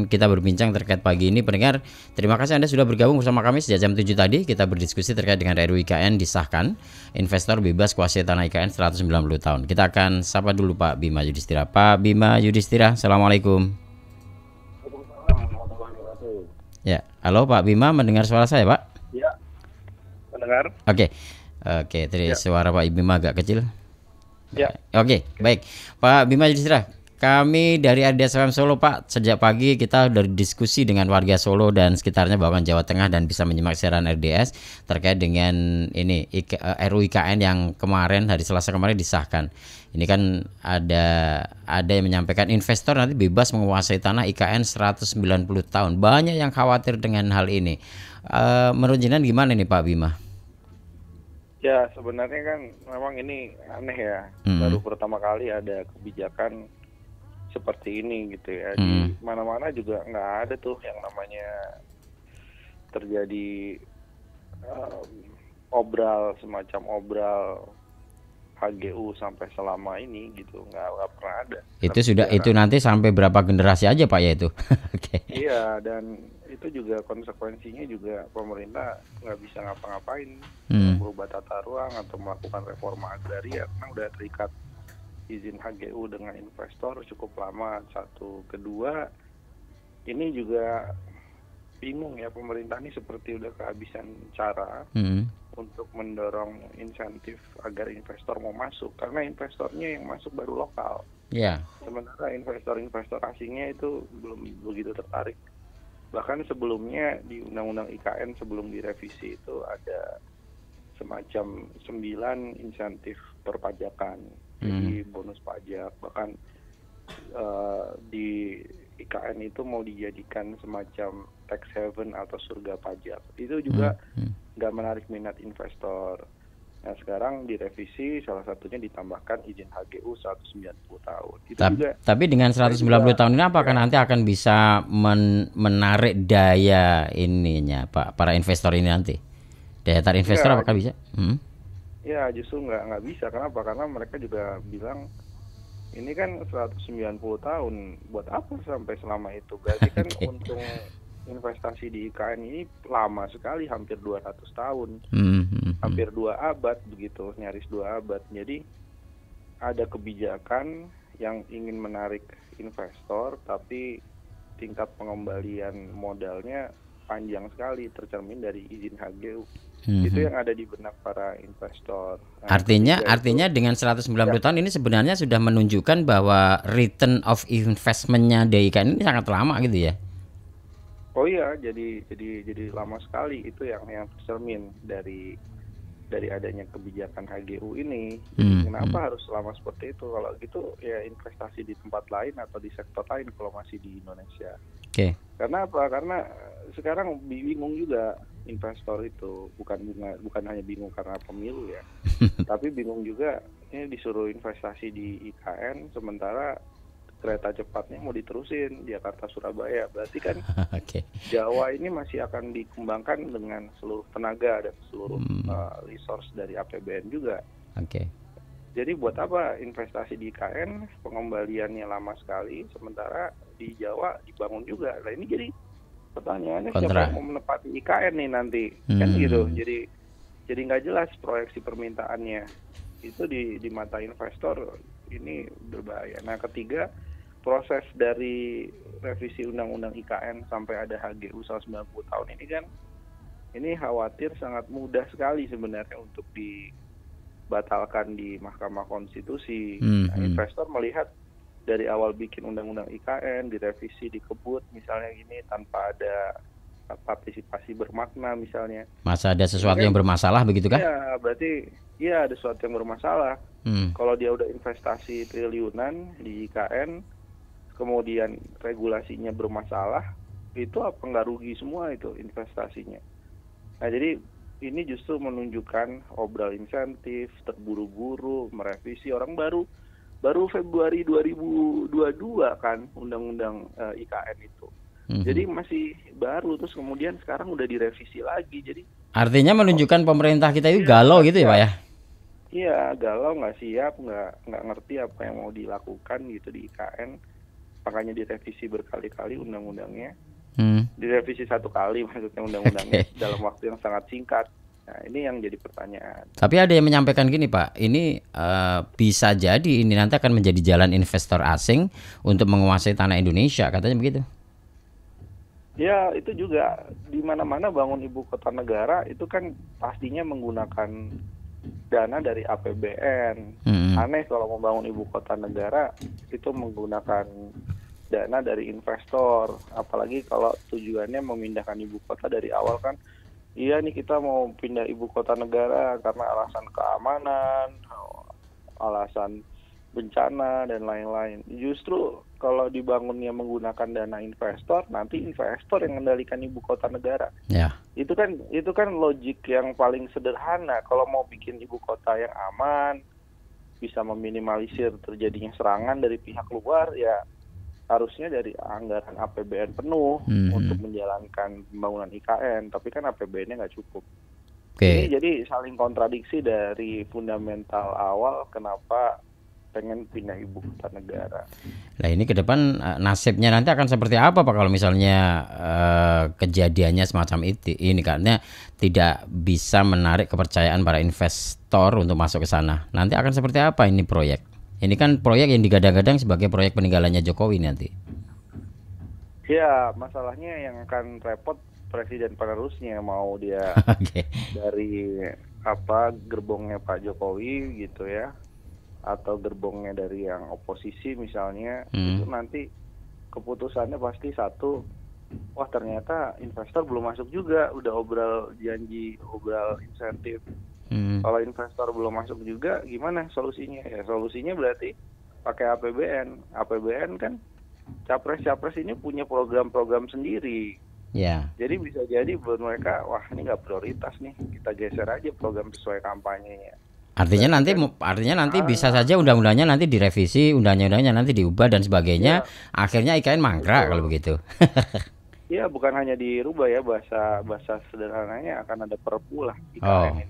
kita berbincang terkait pagi ini. Pendengar, terima kasih Anda sudah bergabung bersama kami sejak jam 7 tadi. Kita berdiskusi terkait dengan RUU IKN disahkan, investor bebas kuasai tanah IKN 190 tahun. Kita akan sapa dulu Pak Bima Yudhistira. Pak Bima Yudhistira, Assalamualaikum. Ya, halo Pak Bima, mendengar suara saya Pak? Ya, mendengar. Oke, tadi suara Pak Bima agak kecil. Ya. Oke, baik. Pak Bima Yudhistira, kami dari RDS FM Solo Pak, sejak pagi kita sudah diskusi dengan warga Solo dan sekitarnya bahkan Jawa Tengah dan bisa menyimak siaran RDS terkait dengan ini RUU IKN yang kemarin hari Selasa kemarin disahkan. Ini kan ada yang menyampaikan investor nanti bebas menguasai tanah IKN 190 tahun. Banyak yang khawatir dengan hal ini. Menurut jenengan gimana nih Pak Bima? Ya, sebenarnya kan memang ini aneh ya. Baru pertama kali ada kebijakan seperti ini gitu ya. Di mana-mana juga nggak ada tuh yang namanya terjadi semacam obral HGU sampai selama ini gitu, nggak pernah ada. Itu nanti sampai berapa generasi aja Pak ya itu? Okay. Iya, dan itu juga konsekuensinya juga pemerintah nggak bisa ngapa-ngapain, merubah tata ruang atau melakukan reforma agraria karena udah terikat izin HGU dengan investor cukup lama. Satu, kedua, ini juga bingung ya, pemerintah ini seperti udah kehabisan cara untuk mendorong insentif agar investor mau masuk, karena investornya yang masuk baru lokal. Sementara investor-investor asingnya itu belum begitu tertarik. Bahkan sebelumnya di Undang-Undang IKN sebelum direvisi itu ada semacam 9 insentif perpajakan, jadi bonus pajak. Bahkan di IKN itu mau dijadikan semacam tax haven atau surga pajak. Itu juga nggak menarik minat investor. Nah, sekarang direvisi, salah satunya ditambahkan izin HGU 190 tahun. Itu tapi dengan 190 tahun ini apakah nanti akan bisa menarik daya ininya Pak, para investor ini nanti? Daya tarik investor apakah bisa? Ya, justru nggak bisa. Kenapa? Karena mereka juga bilang ini kan 190 tahun, buat apa sampai selama itu? Berarti kan untung investasi di IKN ini lama sekali, hampir 200 tahun, hampir 2 abad begitu, nyaris 2 abad. Jadi ada kebijakan yang ingin menarik investor, tapi tingkat pengembalian modalnya panjang sekali, tercermin dari izin HGU. Itu yang ada di benak para investor. Nah, artinya dengan 190 tahun ini sebenarnya sudah menunjukkan bahwa return of investment-nya DIKN ini sangat lama gitu ya. Oh iya, jadi lama sekali, itu yang tercermin dari adanya kebijakan HGU ini. Kenapa harus lama seperti itu? Kalau gitu ya investasi di tempat lain atau di sektor lain kalau masih di Indonesia. Karena apa? Karena sekarang bingung juga investor itu, bukan hanya bingung karena pemilu ya, tapi bingung juga ini disuruh investasi di IKN sementara kereta cepatnya mau diterusin Jakarta Surabaya. Berarti kan Jawa ini masih akan dikembangkan dengan seluruh tenaga dan seluruh resource dari APBN juga. Jadi buat apa investasi di IKN, pengembaliannya lama sekali, sementara di Jawa dibangun juga. Nah ini jadi pertanyaannya siapa yang mau menepati IKN nih nanti, kan gitu. Jadi nggak jelas proyeksi permintaannya. Itu di mata investor ini berbahaya. Nah, ketiga, proses dari revisi Undang-Undang IKN sampai ada HGU 190 tahun ini kan, ini khawatir sangat mudah sekali sebenarnya untuk dibatalkan di Mahkamah Konstitusi. Nah, investor melihat dari awal bikin Undang-Undang IKN, direvisi, dikebut, misalnya gini, tanpa ada partisipasi bermakna misalnya. Masa ada sesuatu yang bermasalah begitu kan? Ya, berarti ya ada sesuatu yang bermasalah. Kalau dia udah investasi triliunan di IKN, kemudian regulasinya bermasalah, itu apa nggak rugi semua itu investasinya? Nah, jadi ini justru menunjukkan obral insentif, terburu-buru, merevisi. Orang baru Februari 2022 kan Undang-Undang IKN itu. Jadi masih baru, terus kemudian sekarang udah direvisi lagi. Jadi artinya menunjukkan pemerintah kita itu galau gitu ya Pak ya? Iya, galau, nggak siap, nggak ngerti apa yang mau dilakukan gitu di IKN. makanya direvisi berkali-kali undang-undangnya. Direvisi 1 kali maksudnya undang-undangnya dalam waktu yang sangat singkat. Nah, ini yang jadi pertanyaan. Tapi ada yang menyampaikan gini Pak, ini bisa jadi ini nanti akan menjadi jalan investor asing untuk menguasai tanah Indonesia, katanya begitu. Ya, itu juga di mana-mana bangun ibu kota negara itu kan pastinya menggunakan dana dari APBN. Aneh kalau membangun ibu kota negara itu menggunakan dana dari investor, apalagi kalau tujuannya memindahkan ibu kota dari awal kan. Iya nih kita mau pindah ibu kota negara karena alasan keamanan, alasan bencana dan lain-lain. Justru kalau dibangunnya menggunakan dana investor, nanti investor yang mengendalikan ibu kota negara. Ya. Itu kan logik yang paling sederhana. Kalau mau bikin ibu kota yang aman, bisa meminimalisir terjadinya serangan dari pihak luar, ya harusnya dari anggaran APBN penuh untuk menjalankan pembangunan IKN, tapi kan APBN-nya nggak cukup. Ini jadi saling kontradiksi dari fundamental awal kenapa pengen pindah ibu kota negara. Nah ini ke depan nasibnya nanti akan seperti apa Pak kalau misalnya kejadiannya semacam itu ini karena tidak bisa menarik kepercayaan para investor untuk masuk ke sana. Nanti akan seperti apa ini proyek? Ini kan proyek yang digadang-gadang sebagai proyek peninggalannya Jokowi nanti. Ya, masalahnya yang akan repot presiden penerusnya, mau dia dari gerbongnya Pak Jokowi gitu ya, atau gerbongnya dari yang oposisi misalnya, itu nanti keputusannya pasti satu, wah ternyata investor belum masuk juga, udah obral janji, obral insentif. Kalau investor belum masuk juga, gimana solusinya? Ya solusinya berarti pakai APBN. APBN kan capres-capres ini punya program-program sendiri. Ya. Jadi bisa jadi buat mereka, wah ini nggak prioritas nih, kita geser aja program sesuai kampanyenya. Artinya nanti bisa saja undang-undangnya nanti direvisi, undang-undangnya nanti diubah dan sebagainya. Ya. Akhirnya IKN mangkrak kalau begitu. Iya, bukan hanya dirubah ya, bahasa sederhananya akan ada perpu lah IKN ini.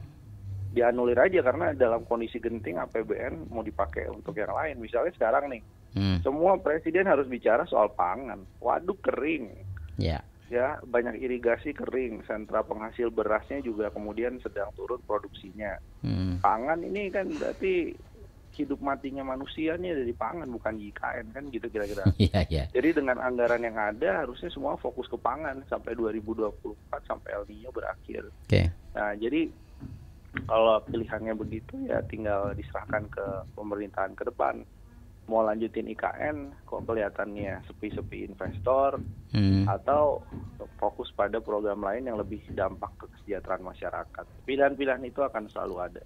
Dianulir aja karena dalam kondisi genting APBN mau dipakai untuk yang lain. Misalnya sekarang nih, semua presiden harus bicara soal pangan. Waduk kering, ya banyak irigasi kering, sentra penghasil berasnya juga kemudian sedang turun produksinya. Pangan ini kan berarti hidup matinya manusianya dari pangan, bukan IKN kan gitu kira-kira. Jadi dengan anggaran yang ada harusnya semua fokus ke pangan sampai 2024 sampai El Nino berakhir. Nah jadi kalau pilihannya begitu ya tinggal diserahkan ke pemerintahan ke depan. Mau lanjutin IKN kok kelihatannya sepi-sepi investor, atau fokus pada program lain yang lebih dampak ke kesejahteraan masyarakat. Pilihan-pilihan itu akan selalu ada.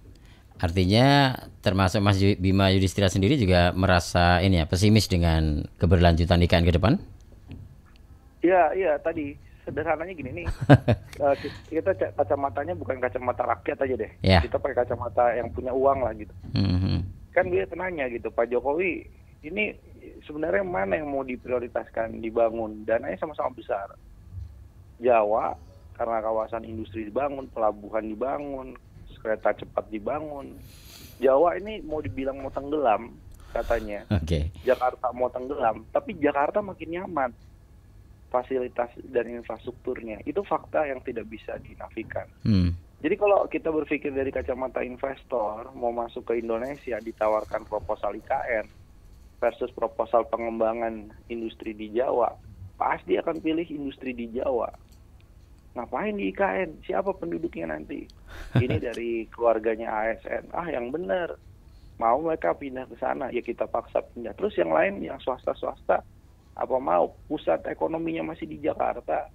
Artinya termasuk Mas Bima Yudhistira sendiri juga merasa pesimis dengan keberlanjutan IKN ke depan? Iya tadi sederhananya gini nih, kita kacamatanya bukan kacamata rakyat aja deh, kita pakai kacamata yang punya uang lah gitu. Kan dia nanya gitu, Pak Jokowi ini sebenarnya mana yang mau diprioritaskan dibangun, dananya sama-sama besar. Jawa karena kawasan industri dibangun, pelabuhan dibangun, kereta cepat dibangun. Jawa ini mau dibilang mau tenggelam katanya. Jakarta mau tenggelam, tapi Jakarta makin nyaman fasilitas dan infrastrukturnya. Itu fakta yang tidak bisa dinafikan. Jadi kalau kita berpikir dari kacamata investor, mau masuk ke Indonesia ditawarkan proposal IKN versus proposal pengembangan industri di Jawa, pasti akan pilih industri di Jawa. Ngapain di IKN? Siapa penduduknya nanti? Ini dari keluarganya ASN. Yang benar. Mau mereka pindah ke sana, ya kita paksa pindah. Terus yang lain, yang swasta-swasta, apa mau pusat ekonominya masih di Jakarta,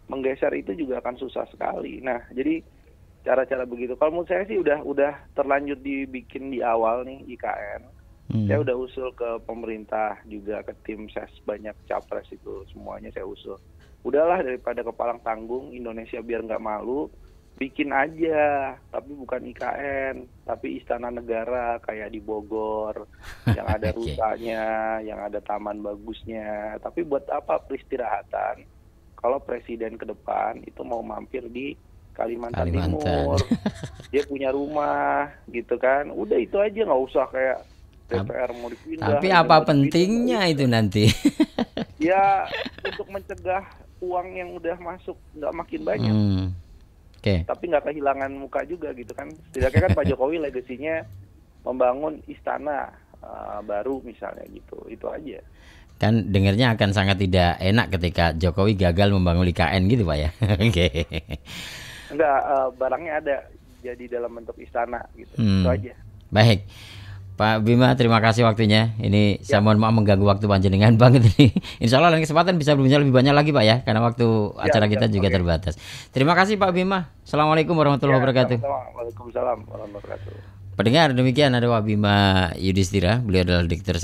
menggeser itu juga akan susah sekali. Nah jadi cara-cara begitu kalau menurut saya sih udah terlanjur dibikin di awal nih IKN. Saya udah usul ke pemerintah juga, ke tim ses banyak capres itu semuanya saya usul, udahlah daripada kepalang tanggung Indonesia biar nggak malu, bikin aja tapi bukan IKN tapi istana negara kayak di Bogor yang ada rusanya, yang ada taman bagusnya. Tapi buat apa peristirahatan kalau presiden ke depan itu mau mampir di Kalimantan. Timur, dia punya rumah gitu kan, udah itu aja, nggak usah kayak DPR mau dipindah. Tapi apa pentingnya itu nanti? Ya untuk mencegah uang yang udah masuk nggak makin banyak. Oke. Tapi nggak kehilangan muka juga gitu kan. Setidaknya kan Pak Jokowi legasinya membangun istana baru misalnya gitu. Itu aja. Kan dengarnya akan sangat tidak enak ketika Jokowi gagal membangun IKN gitu Pak ya. Oke. Enggak, barangnya ada jadi dalam bentuk istana gitu. Itu aja. Baik. Pak Bima, terima kasih waktunya. Ini saya Ya. mohon maaf mengganggu waktu panjenengan banget ini. Insya Allah lain kesempatan bisa berbincang lebih banyak lagi Pak ya, karena waktu acara kita juga terbatas. Terima kasih Pak Bima. Assalamualaikum warahmatullahi wabarakatuh. Waalaikumsalam warahmatullahi wabarakatuh. Pendengar, demikian ada Pak Bima Yudhistira. Beliau adalah Direktur